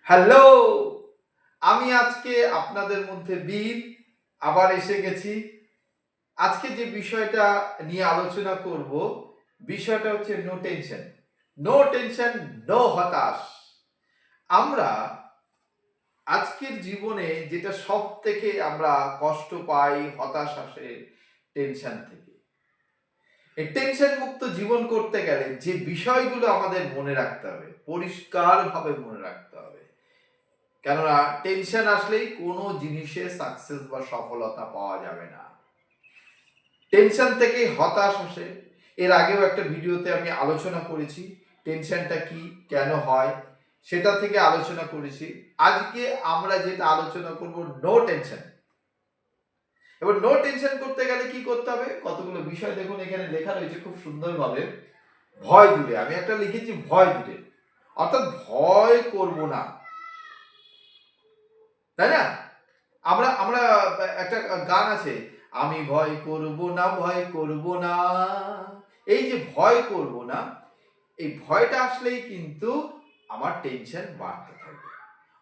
Hello, আমি আজকে আপনাদের মধ্যে বীর আবার এসে গেছি। আজকে যে বিষয়টা নিয়ে আলোচনা করব, বিষয়টা হচ্ছে no tension. No tension, no হতাশ। আমরা আজকের জীবনে যেটা সবথেকে আমরা কষ্ট পাই, হতাশ আসে টেনশন থেকে। এই টেনশন মুক্ত জীবন করতে গেলে যে বিষয়গুলো আমাদের মনে রাখতে হবে, পরিষ্কারভাবে মনে রাখতে হবে। কেননা টেনশন আসলেই কোনো জিনিসে সাকসেস বা সফলতা পাওয়া যাবে না। টেনশন থেকেই হতাশ আসে। এর আগেও একটা ভিডিওতে আমি আলোচনা করেছি টেনশনটা কি, কেন হয়, সেটা থেকে আলোচনা করেছি। আজকে আমরা যেটা আলোচনা করব, নো টেনশন। এবার নো টেনশন করতে গেলে কি করতে হবে, কতগুলো বিষয় দেখুন এখানে লেখা রয়েছে খুব সুন্দরভাবে। ভয় দূরে, আমি একটা লিখেছি ভয় দূরে, অর্থাৎ ভয় করব না, তাই না? আমরা আমরা একটা গান আছে, আমি ভয় করব না, ভয় করব না। এই যে ভয় করব না, এই ভয়টা আসলেই কিন্তু আমার টেনশন বাড়তে থাকবে।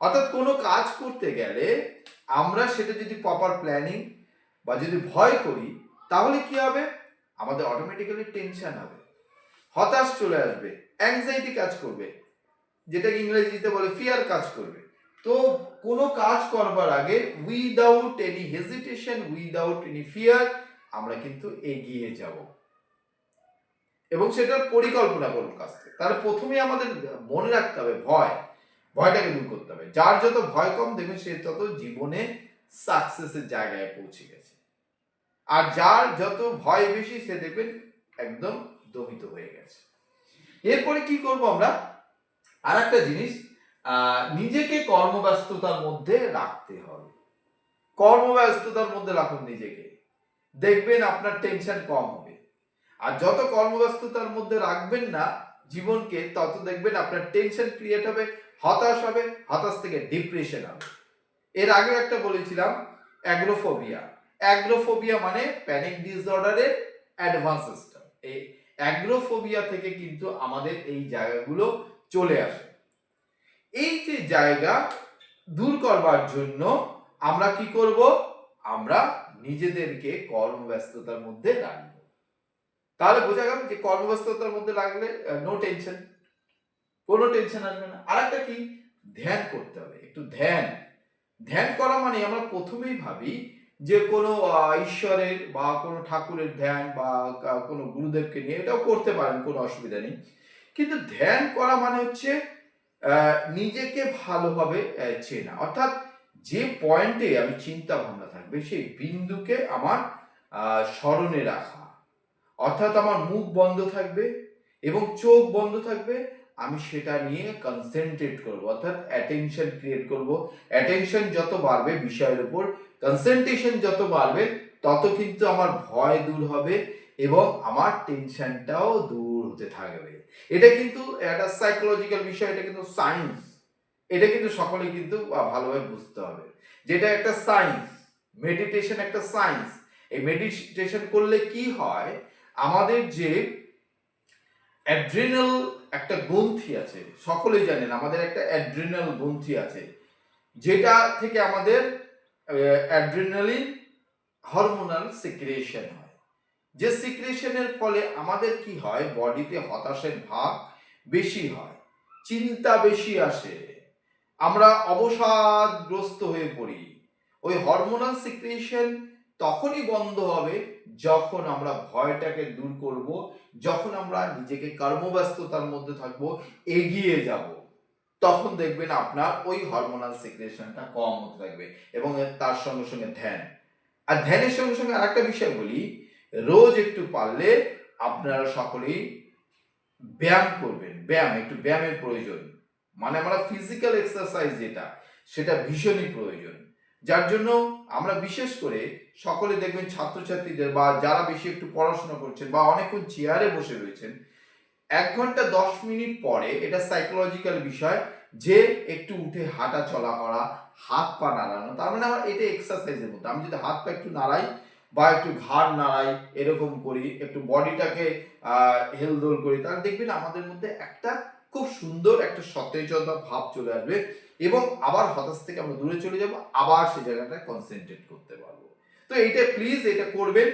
অর্থাৎ কোনো কাজ করতে গেলে আমরা সেটা যদি প্রপার প্ল্যানিং বা যদি ভয় করি, তাহলে কি হবে, আমাদের অটোমেটিক্যালি টেনশন হবে, হতাশ চলে আসবে, অ্যাংজাইটি কাজ করবে, যেটাকে ইংরেজিতে বলে ফিয়ার কাজ করবে। তো কোনো কাজ করবার আগে without any hesitation, without any fear আমরা কিন্তু এগিয়ে যাব এবং সেটার পরিকল্পনা করব কাজ থেকে। তাহলে প্রথমেই আমাদের মনে রাখতে হবে ভয়টাকে দূর করতে হবে। যার যত ভয় কম দেখবেন সে তত জীবনে সাকসেসের জায়গায় পৌঁছে গেছে, আর যার যত ভয় বেশি সে দেখবেন একদম দমিত হয়ে গেছে। এরপরে কি করব আমরা, আর একটা জিনিস, নিজেকে কর্মব্যস্ততার মধ্যে রাখতে হবে। কর্মব্যস্ততার মধ্যে রাখুন নিজেকে, দেখবেন আপনার টেনশন কম হবে। আর যত কর্মব্যস্ততার মধ্যে রাখবেন না জীবনকে, তত দেখবেন আপনার টেনশন ক্রিয়েট হবে, হতাশ হবে, হতাশ থেকে ডিপ্রেশন হবে। এর আগে একটা বলেছিলাম অ্যাগ্রোফোবিয়া। অ্যাগ্রোফোবিয়া মানে প্যানিক ডিসঅর্ডারের অ্যাডভান্স সিস্টেম। এই অ্যাগ্রোফোবিয়া থেকে কিন্তু আমাদের এই জায়গাগুলো চলে আসে। এই যে জায়গা দূর করবার জন্য আমরা কি করব, আমরা নিজেদেরকে কর্মব্যস্ততার মধ্যে রাখবো। তাহলে বোঝা গেল যে কর্মব্যস্ততার মধ্যে রাখলে নো টেনশন, কোনো টেনশন আসবে না। আর একটা কি, ধ্যান করতে হবে। একটু ধ্যান ধ্যান করা মানে আমরা প্রথমেই ভাবি যে কোনো ঈশ্বরের বা কোনো ঠাকুরের ধ্যান বা কোনো গুরুদেবকে নিয়ে, এটাও করতে পারেন, কোনো অসুবিধা নেই। কিন্তু ধ্যান করা মানে হচ্ছে নিজেকে ভালোভাবে চেনা, অর্থাৎ যে পয়েন্টে আমি চিন্তা ভাবনা থাকবে সেই বিন্দুকে আমার স্মরণে রাখা। অর্থাৎ আমার মুখ বন্ধ থাকবে এবং চোখ বন্ধ থাকবে, আমি সেটা নিয়ে কনসেন্ট্রেট করব, অর্থাৎ অ্যাটেনশন ক্রিয়েট করব। অ্যাটেনশন যত বাড়বে বিষয়ের উপর, কনসেন্ট্রেশন যত বাড়বে, তত কিন্তু আমার ভয় দূর হবে এবং আমার টেনশনটাও দূর হতে থাকবে। এটা কিন্তু একটা সাইকোলজিক্যাল বিষয়, এটা কিন্তু সায়েন্স। এটা কিন্তু সকলেই কিন্তু ভালোভাবে বুঝতে হবে, যেটা একটা সায়েন্স। মেডিটেশন একটা সায়েন্স। এই মেডিটেশন করলে কি হয়, আমাদের যে অ্যাড্রিনাল একটা গ্রন্থি আছে, সকলেই জানেন আমাদের একটা অ্যাড্রিনাল গ্রন্থি আছে, যেটা থেকে আমাদের অ্যাড্রিনালিন হরমোনাল সিক্রেশন হয়। যে সিক্রেশনের ফলে আমাদের কি হয়, বডিতে হতাশার ভাব বেশি হয়, চিন্তা বেশি আসে, আমরা অবসাদগ্রস্ত হয়ে পড়ি। ওই হরমোনাল সিক্রেশন তখনই বন্ধ হবে যখন আমরা ভয়টাকে দূর করব, যখন আমরা নিজেকে কর্মব্যস্ততার মধ্যে থাকব, এগিয়ে যাব, তখন দেখবেন আপনার ওই হরমোনাল সিক্রেশনটা কম হতে থাকবে। এবং তার সঙ্গে সঙ্গে ধ্যান, আর ধ্যানের সঙ্গে সঙ্গে আরেকটা বিষয় বলি, রোজ একটু পারলে আপনারা সকলেই ব্যায়াম করবেন। একটু ব্যায়ামের প্রয়োজন, মানে আমরা ফিজিক্যাল এক্সারসাইজ যেটা, সেটা ভীষণই প্রয়োজন। যার জন্য আমরা বিশেষ করে সকলে দেখবেন ছাত্রছাত্রীদের বা যারা বেশি একটু পড়াশোনা করছেন বা অনেকক্ষণ চেয়ারে বসে রয়েছেন, 1 ঘন্টা 10 মিনিট পরে, এটা সাইকোলজিক্যাল বিষয়, যে একটু উঠে হাঁটা চলা করা, হাত পা নাড়ানো, তার মানে আমার এটা এক্সারসাইজের মধ্যে। আমি যদি হাত পা একটু নাড়াই বা একটু ঘাড় নাড়াই, এরকম করি, একটু বডিটাকে হেলদোল করি, তাহলে দেখবেন আমাদের মধ্যে একটা খুব সুন্দর একটা সতেজতা ভাব চলে আসবে এবং আবার হতাশ থেকে আমরা দূরে চলে যাব, আবার সেই জায়গাটায় কনসেন্ট্রেট করতে পারবো। তো এইটা প্লিজ এটা করবেন।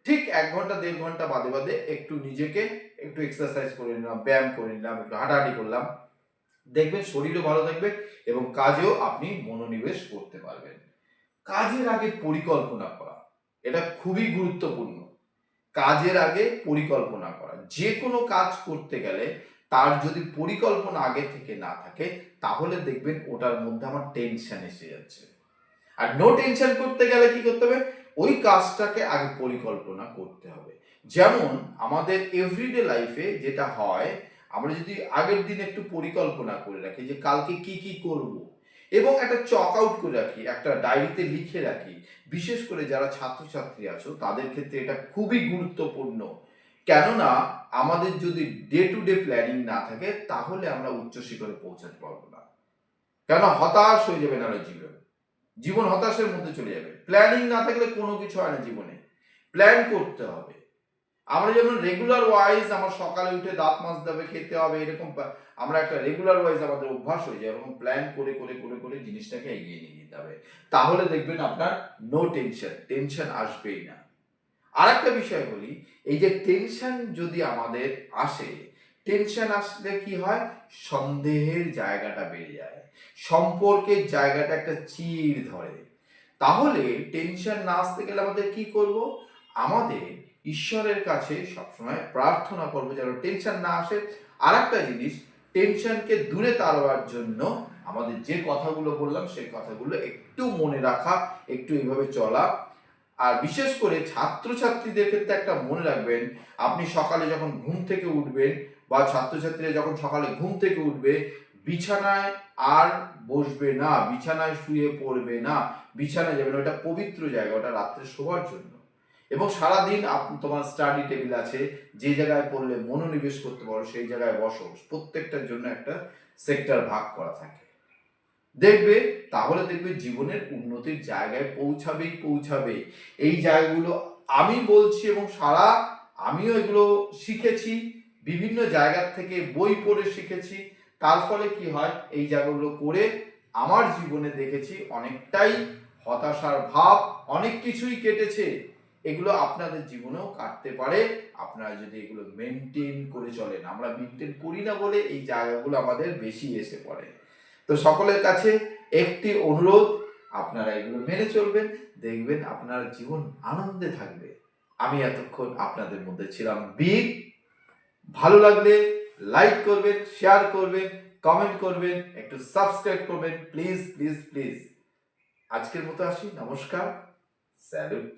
ঠিক 1 ঘন্টা 1.5 ঘন্টা বাদে বাদে একটু নিজেকে একটু এক্সারসাইজ করে নিলাম, ব্যায়াম করে নিলাম, একটু হাঁটাহাঁটি করলাম, দেখবেন শরীরও ভালো থাকবে এবং কাজেও আপনি মনোনিবেশ করতে পারবেন। কাজের আগে পরিকল্পনা করা, এটা খুবই গুরুত্বপূর্ণ। কাজের আগে পরিকল্পনা করা, যে কোনো কাজ করতে গেলে তার যদি পরিকল্পনা আগে থেকে না থাকে তাহলে দেখবেন ওটার মধ্যে আমার টেনশন এসে যাচ্ছে। আর নো টেনশন করতে গেলে কি করতে হবে, ওই কাজটাকে আগে পরিকল্পনা করতে হবে। যেমন আমাদের এভরিডে লাইফে যেটা হয়, আমরা যদি আগের দিন একটু পরিকল্পনা করে রাখি যে কালকে কি কি করব এবং একটা চক আউট করে রাখি, একটা ডায়েরিতে লিখে রাখি, বিশেষ করে যারা ছাত্রছাত্রী আছো তাদের ক্ষেত্রে এটা খুবই গুরুত্বপূর্ণ। কেননা আমাদের যদি ডে টু ডে প্ল্যানিং না থাকে তাহলে আমরা উচ্চ শিখরে পৌঁছাতে পারবো না। কেন হতাশ হয়ে যাবে না জীবন, জীবন হতাশের মধ্যে চলে যাবে। প্ল্যানিং না থাকলে কোনো কিছু হয় না জীবনে, প্ল্যান করতে হবে। আমরা যেমন রেগুলার ওয়াইজ আমার সকালে উঠে দাঁত মাজতে হবে, খেতে হবে, এরকম আমরা একটা রেগুলার ওয়াইজ আমাদের অভ্যাস হয়ে যায়, এরকম প্ল্যান করে করে করে করে জিনিসটাকে এগিয়ে নিয়ে যেতে হবে। তাহলে দেখবেন আপনার নো টেনশন, টেনশন আসবেই না। আর একটা বিষয় বলি, এই যে টেনশন যদি আমাদের আসে, টেনশন আসলে কি হয়, সন্দেহের জায়গাটা বেড়ে যায়, সম্পর্কের জায়গাটা একটা চিড় ধরে। তাহলে টেনশন না আসতে গেলে আমাদের কি করব, আমাদের ঈশ্বরের কাছে সবসময় প্রার্থনা করবো যেন টেনশন না আসে। আর একটা জিনিস, টেনশনকে দূরে তাড়াবার জন্য আমাদের যে কথাগুলো বললাম সেই কথাগুলো একটু মনে রাখা, একটু এইভাবে চলা। আর বিশেষ করে ছাত্রছাত্রীদের ক্ষেত্রে একটা মনে রাখবেন, আপনি সকালে যখন ঘুম থেকে উঠবেন বা ছাত্রছাত্রীরা যখন সকালে ঘুম থেকে উঠবে, বিছানায় আর বসবে না, বিছানায় শুয়ে পড়বে না, বিছানায় যাবে না, ওটা পবিত্র জায়গা, ওটা রাত্রে শোবার জন্য। এবং সারাদিন তোমার স্টাডি টেবিল আছে, যে জায়গায় পড়লে মনোনিবেশ করতে পারো সেই জায়গায় বসো, প্রত্যেকটার জন্য একটা সেক্টর ভাগ করা থাকে। দেখবে, তাহলে দেখবে জীবনের উন্নতির জায়গায় পৌঁছাবেই পৌঁছাবে। এই জায়গাগুলো আমি বলছি এবং আমিও এগুলো শিখেছি, বিভিন্ন জায়গার থেকে বই পড়ে শিখেছি। তার ফলে কি হয়, এই জায়গাগুলো করে আমার জীবনে দেখেছি অনেকটাই হতাশার ভাব, অনেক কিছুই কেটেছে। এগুলো আপনাদের জীবনেও কাটতে পারে আপনারা যদি এগুলো মেনটেন করে চলেন। আমরা মেনটেন করি না বলে এই জায়গাগুলো আমাদের বেশি এসে পড়ে। তো সকলের কাছে একটি অনুরোধ, আপনারা এগুলো মেনে চলবেন, দেখবেন আপনার জীবন আনন্দে থাকবে। আমি এতক্ষণ আপনাদের মধ্যে ছিলাম বীর। ভালো লাগলে লাইক করবেন, শেয়ার করবেন, কমেন্ট করবেন, একটু সাবস্ক্রাইব করবেন, প্লিজ প্লিজ প্লিজ। আজকের মতো আসি, নমস্কার, স্যালুট।